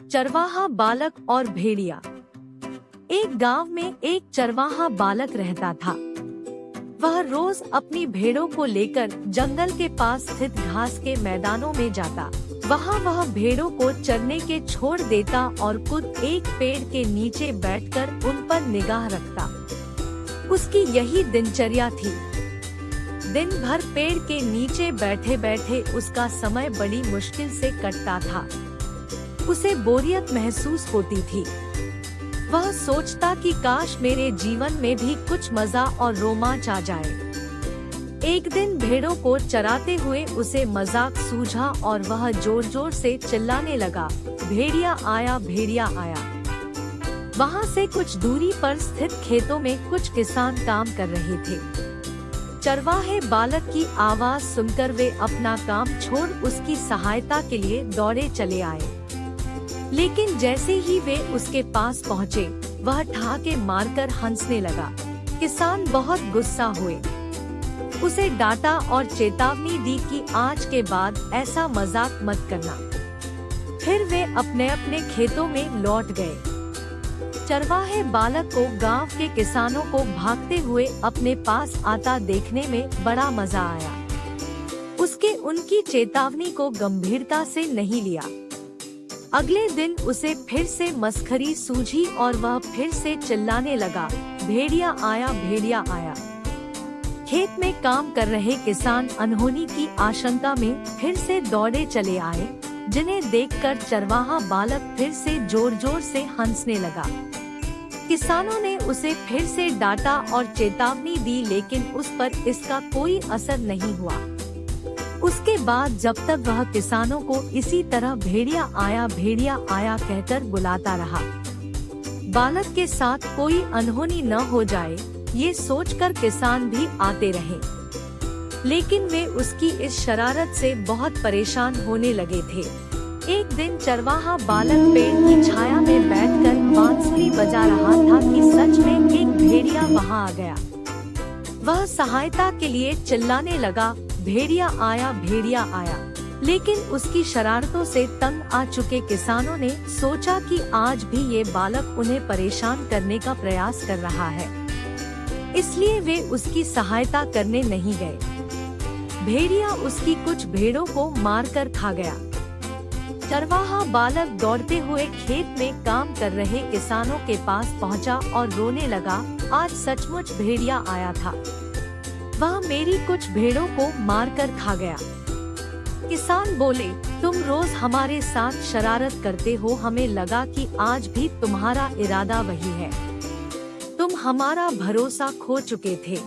चरवाहा बालक और भेड़िया। एक गांव में एक चरवाहा बालक रहता था। वह रोज अपनी भेड़ों को लेकर जंगल के पास स्थित घास के मैदानों में जाता। वहाँ वह भेड़ों को चरने के छोड़ देता और खुद एक पेड़ के नीचे बैठकर उन पर निगाह रखता। उसकी यही दिनचर्या थी। दिन भर पेड़ के नीचे बैठे बैठे उसका समय बड़ी मुश्किल से कटता था। उसे बोरियत महसूस होती थी। वह सोचता कि काश मेरे जीवन में भी कुछ मजा और रोमांच आ जाए। एक दिन भेड़ों को चराते हुए उसे मजाक सूझा और वह जोर जोर से चिल्लाने लगा, भेड़िया आया, भेड़िया आया। वहाँ से कुछ दूरी पर स्थित खेतों में कुछ किसान काम कर रहे थे। चरवाहे बालक की आवाज सुनकर वे अपना काम छोड़ उसकी सहायता के लिए दौड़े चले आए। लेकिन जैसे ही वे उसके पास पहुँचे, वह ठहाके मारकर हंसने लगा। किसान बहुत गुस्सा हुए। उसे डांटा और चेतावनी दी कि आज के बाद ऐसा मजाक मत करना। फिर वे अपने अपने खेतों में लौट गए। चरवाहे बालक को गांव के किसानों को भागते हुए अपने पास आता देखने में बड़ा मजा आया। उसके उनकी चेतावनी को गंभीरता से नहीं लिया। अगले दिन उसे फिर से मस्खरी सूझी और वह फिर से चिल्लाने लगा, भेड़िया आया, भेड़िया आया। खेत में काम कर रहे किसान अनहोनी की आशंका में फिर से दौड़े चले आए, जिन्हें देखकर चरवाहा बालक फिर से जोर जोर से हंसने लगा। किसानों ने उसे फिर से डांटा और चेतावनी दी, लेकिन उस पर इसका कोई असर नहीं हुआ। उसके बाद जब तक वह किसानों को इसी तरह भेड़िया आया, भेड़िया आया कहकर बुलाता रहा, बालक के साथ कोई अनहोनी न हो जाए, ये सोचकर किसान भी आते रहे। लेकिन वे उसकी इस शरारत से बहुत परेशान होने लगे थे। एक दिन चरवाहा बालक पेड़ की छाया में बैठकर बांसुरी बजा रहा था कि सच में एक भेड़िया वहां आ गया। वह सहायता के लिए चिल्लाने लगा, भेड़िया आया, भेड़िया आया। लेकिन उसकी शरारतों से तंग आ चुके किसानों ने सोचा कि आज भी ये बालक उन्हें परेशान करने का प्रयास कर रहा है, इसलिए वे उसकी सहायता करने नहीं गए। भेड़िया उसकी कुछ भेड़ों को मारकर खा गया। चरवाहा बालक दौड़ते हुए खेत में काम कर रहे किसानों के पास पहुंचा और रोने लगा, आज सचमुच भेड़िया आया था। वह मेरी कुछ भेड़ों को मारकर खा गया। किसान बोले, तुम रोज हमारे साथ शरारत करते हो, हमें लगा कि आज भी तुम्हारा इरादा वही है। तुम हमारा भरोसा खो चुके थे,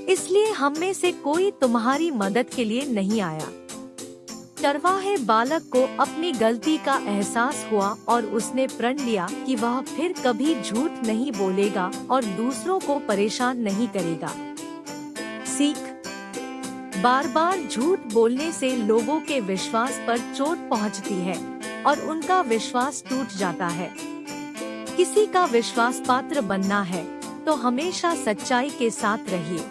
इसलिए हम में से कोई तुम्हारी मदद के लिए नहीं आया। चरवाहे बालक को अपनी गलती का एहसास हुआ और उसने प्रण लिया कि वह फिर कभी झूठ नहीं बोलेगा और दूसरों को परेशान नहीं करेगा। सीख: बार बार झूठ बोलने से लोगों के विश्वास पर चोट पहुंचती है और उनका विश्वास टूट जाता है। किसी का विश्वास पात्र बनना है तो हमेशा सच्चाई के साथ रहिए।